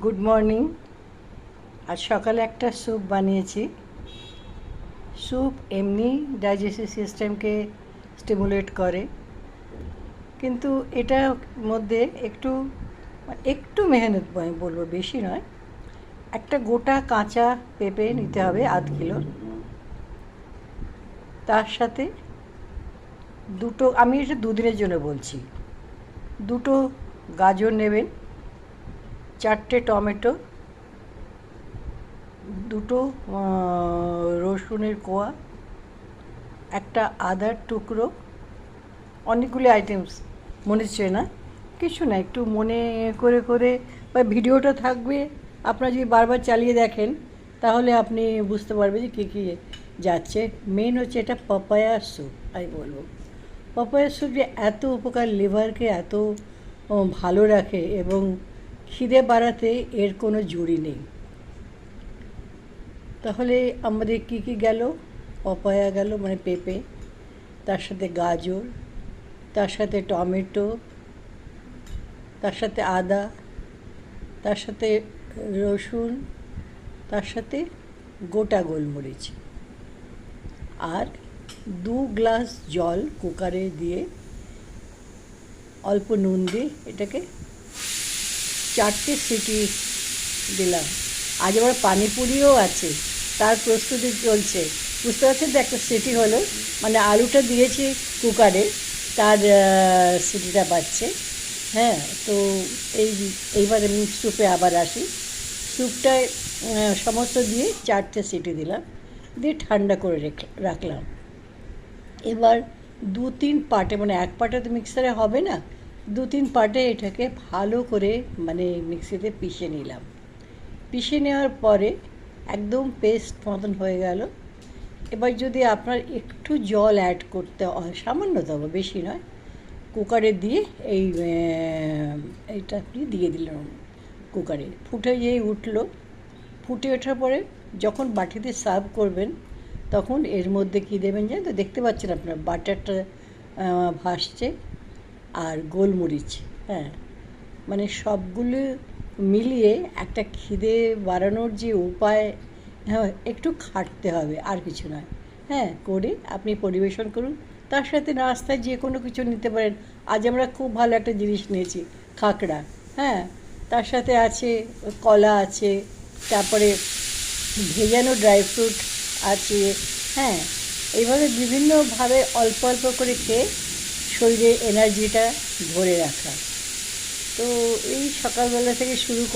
Good morning. আজ সকালে একটা স্যুপ বানিয়েছি। স্যুপ এমনি ডাইজেস্টিভ সিস্টেমকে স্টিমুলেট করে, কিন্তু এটার মধ্যে একটু একটু মেহনত আমি বলবো, বেশি নয়। একটা গোটা কাঁচা পেঁপে নিতে হবে আধ কিলো। তার সাথে দুটো, আমি এটা দুদিনের জন্য বলছি, দুটো গাজর নেবেন, চারটে টমেটো, দুটো রসুনের কোয়া, একটা আদার টুকরো। অনেকগুলি আইটেমস মনে হচ্ছে না, কিছু না, একটু মনে করে করে বা ভিডিওটা থাকবে, আপনারা যদি বারবার চালিয়ে দেখেন তাহলে আপনি বুঝতে পারবেন যে কী কী যাচ্ছে। মেন হচ্ছে এটা পাপায়া স্যুপ। আমি বলবো পাপায়া স্যুপ যে এত উপকার, লিভারকে এত ভালো রাখে এবং খিদে বাড়াতে এর কোনো জুড়ি নেই। তাহলে আমাদের কী কী গেল? পাপায়া গেল, মানে পেঁপে, তার সাথে গাজর, তার সাথে টমেটো, তার সাথে আদা, তার সাথে রসুন, তার সাথে গোটা গোলমরিচ, আর 2 গ্লাস জল কুকারে দিয়ে অল্প নুন দিয়ে এটাকে 4টে সিটি দিলাম। আজ আবার পানিপুরিও আছে, তার প্রস্তুতি চলছে। বুঝতে পারছেন তো, একটা সিটি হলো, মানে আলুটা দিয়েছি কুকারে, তার সিটিটা পাচ্ছে। হ্যাঁ, তো এইবার আমি স্যুপে আবার আসি। স্যুপটায় সমস্ত দিয়ে 4টে সিটি দিলাম, দিয়ে ঠান্ডা করে রাখলাম। এবার 2-3 পার্টে, মানে এক পার্টে তো মিক্সারে হবে না, 2-3 পার্টে এটাকে ভালো করে মানে মিক্সিতে পিষে নিলাম। পিষে নেওয়ার পরে একদম পেস্ট মতন হয়ে গেল। এবার যদি আপনার একটু জল অ্যাড করতে হয়, সামান্য, তবে বেশি নয়, কুকারে দিয়ে এইটা আপনি দিয়ে দিলেন কুকারে। ফুটে যেই উঠলো, ফুটে ওঠার পরে যখন বাটিতে সার্ভ করবেন তখন এর মধ্যে কী দেবেন জানেন তো? দেখতে পাচ্ছেন আপনার বাটারটা ভাসছে, আর গোলমরিচ। হ্যাঁ, মানে সবগুলো মিলিয়ে একটা খিদে বাড়ানোর যে উপায়, হ্যাঁ, একটু খাটতে হবে, আর কিছু নয়। হ্যাঁ, করে আপনি পরিবেশন করুন। তার সাথে নাস্তায় যে কোনো কিছু নিতে পারেন। আজ আমরা খুব ভালো একটা জিনিস নিয়েছি, খাকড়া। হ্যাঁ, তার সাথে আছে কলা আছে, তারপরে ভেজানো ড্রাই ফ্রুট আছে। হ্যাঁ, এইভাবে বিভিন্নভাবে অল্প অল্প করে খেয়ে শরীরে এনার্জিটা ধরে রাখা। তো এই সকালবেলা থেকে শুরু করে